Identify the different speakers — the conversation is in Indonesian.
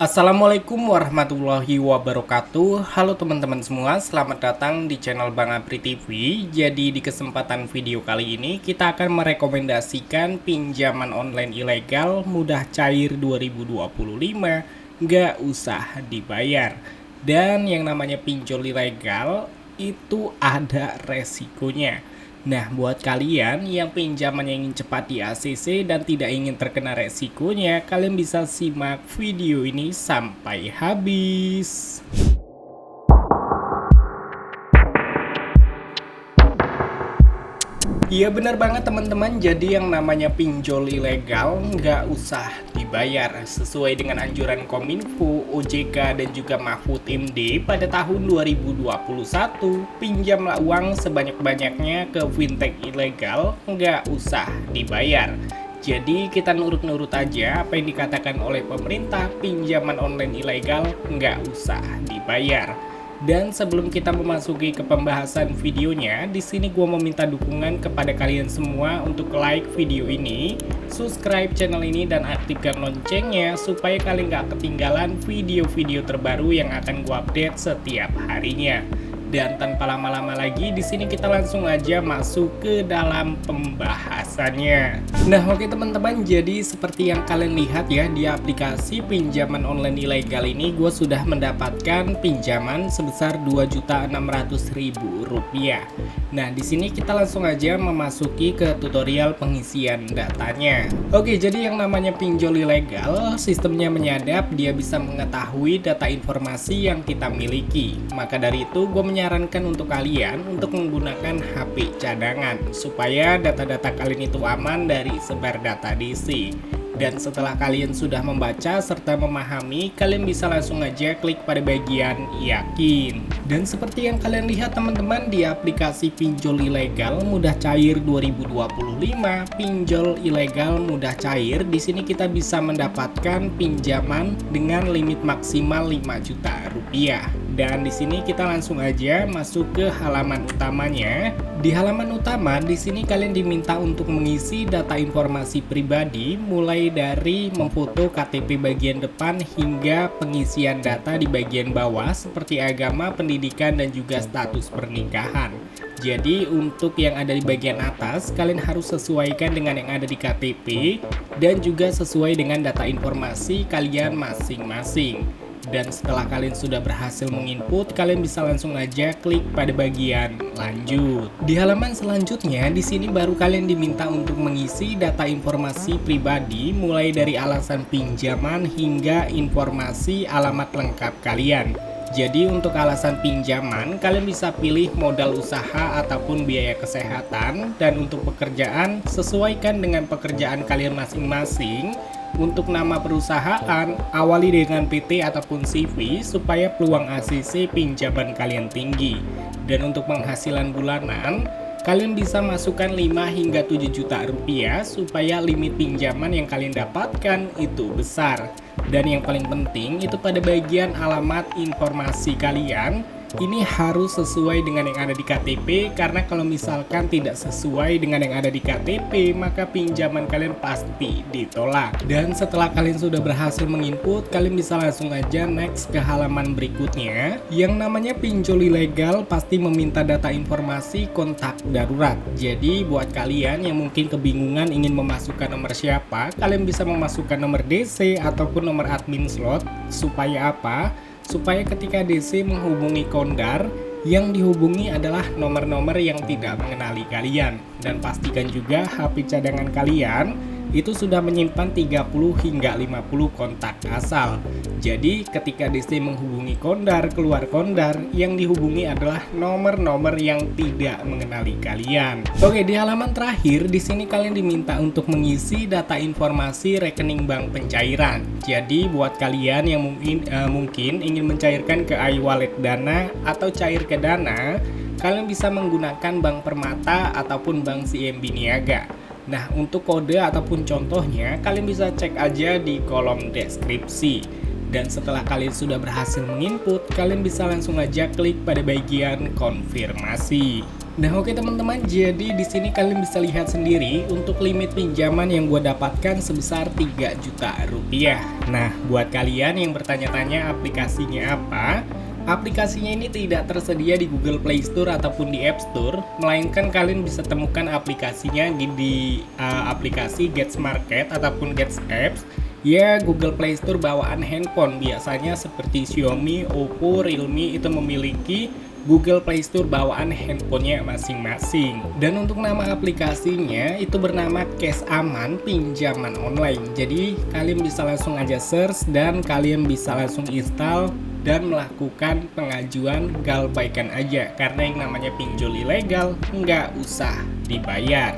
Speaker 1: Assalamualaikum warahmatullahi wabarakatuh. Halo teman-teman semua, selamat datang di channel Bang Apri TV. Jadi di kesempatan video kali ini kita akan merekomendasikan pinjaman online ilegal mudah cair 2025, nggak usah dibayar. Dan yang namanya pinjol ilegal itu ada resikonya. Nah, buat kalian yang pinjamannya ingin cepat di ACC dan tidak ingin terkena resikonya, kalian bisa simak video ini sampai habis. Iya benar banget teman-teman, jadi yang namanya pinjol ilegal nggak usah dibayar. Sesuai dengan anjuran Kominfo, OJK, dan juga Mahfud MD pada tahun 2021, pinjamlah uang sebanyak-banyaknya ke fintech ilegal, nggak usah dibayar. Jadi kita nurut-nurut aja apa yang dikatakan oleh pemerintah, pinjaman online ilegal nggak usah dibayar. Dan sebelum kita memasuki ke pembahasan videonya, di sini gue meminta dukungan kepada kalian semua untuk like video ini, subscribe channel ini, dan aktifkan loncengnya supaya kalian gak ketinggalan video-video terbaru yang akan gue update setiap harinya. Dan tanpa lama-lama lagi, di sini kita langsung aja masuk ke dalam pembahasannya. Nah, oke teman-teman, jadi seperti yang kalian lihat ya, di aplikasi pinjaman online ilegal ini gue sudah mendapatkan pinjaman sebesar Rp2.600.000. Nah, di sini kita langsung aja memasuki ke tutorial pengisian datanya. Oke, jadi yang namanya pinjol ilegal, sistemnya menyadap, dia bisa mengetahui data informasi yang kita miliki. Maka dari itu, gue menyarankan untuk kalian untuk menggunakan HP cadangan supaya data-data kalian itu aman dari sebar data DC. Dan setelah kalian sudah membaca serta memahami, kalian bisa langsung aja klik pada bagian yakin. Dan seperti yang kalian lihat teman-teman, di aplikasi pinjol ilegal mudah cair 2025, pinjol ilegal mudah cair, di sini kita bisa mendapatkan pinjaman dengan limit maksimal Rp5 juta. Dan di sini kita langsung aja masuk ke halaman utamanya. Di halaman utama, di sini kalian diminta untuk mengisi data informasi pribadi, mulai dari memfoto KTP bagian depan hingga pengisian data di bagian bawah seperti agama, pendidikan, dan juga status pernikahan. Jadi untuk yang ada di bagian atas, kalian harus sesuaikan dengan yang ada di KTP dan juga sesuai dengan data informasi kalian masing-masing. Dan setelah kalian sudah berhasil menginput, kalian bisa langsung aja klik pada bagian lanjut. Di halaman selanjutnya, di sini baru kalian diminta untuk mengisi data informasi pribadi, mulai dari alasan pinjaman hingga informasi alamat lengkap kalian. Jadi untuk alasan pinjaman, kalian bisa pilih modal usaha ataupun biaya kesehatan. Dan untuk pekerjaan, sesuaikan dengan pekerjaan kalian masing-masing. Untuk nama perusahaan, awali dengan PT ataupun CV supaya peluang ACC pinjaman kalian tinggi. Dan untuk penghasilan bulanan, kalian bisa masukkan 5 hingga 7 juta rupiah supaya limit pinjaman yang kalian dapatkan itu besar. Dan yang paling penting itu pada bagian alamat informasi kalian, ini harus sesuai dengan yang ada di KTP, karena kalau misalkan tidak sesuai dengan yang ada di KTP, maka pinjaman kalian pasti ditolak. Dan setelah kalian sudah berhasil menginput, kalian bisa langsung aja next ke halaman berikutnya. Yang namanya pinjol ilegal pasti meminta data informasi kontak darurat. Jadi buat kalian yang mungkin kebingungan ingin memasukkan nomor siapa, kalian bisa memasukkan nomor DC ataupun nomor admin slot. Supaya apa? Supaya ketika DC menghubungi kondar, yang dihubungi adalah nomor-nomor yang tidak mengenali kalian. Dan pastikan juga HP cadangan kalian itu sudah menyimpan 30 hingga 50 kontak asal. Jadi ketika DC menghubungi kondar, keluar kondar, yang dihubungi adalah nomor-nomor yang tidak mengenali kalian. Oke, di halaman terakhir di sini kalian diminta untuk mengisi data informasi rekening bank pencairan. Jadi buat kalian yang mungkin ingin mencairkan ke iWallet Dana atau cair ke Dana, kalian bisa menggunakan Bank Permata ataupun Bank CIMB Niaga. Nah, untuk kode ataupun contohnya, kalian bisa cek aja di kolom deskripsi. Dan setelah kalian sudah berhasil menginput, kalian bisa langsung aja klik pada bagian konfirmasi. Nah oke teman-teman, jadi di sini kalian bisa lihat sendiri untuk limit pinjaman yang gue dapatkan sebesar 3 juta rupiah. Nah buat kalian yang bertanya-tanya aplikasinya apa, aplikasinya ini tidak tersedia di Google Play Store ataupun di App Store, melainkan kalian bisa temukan aplikasinya di aplikasi Gets Market ataupun Gets Apps. Ya, Google Play Store bawaan handphone biasanya seperti Xiaomi, Oppo, Realme itu memiliki Google Play Store bawaan handphonenya masing-masing. Dan untuk nama aplikasinya itu bernama Cash Aman Pinjaman Online. Jadi kalian bisa langsung aja search dan kalian bisa langsung install dan melakukan pengajuan galbaikan aja. Karena yang namanya pinjol ilegal nggak usah dibayar.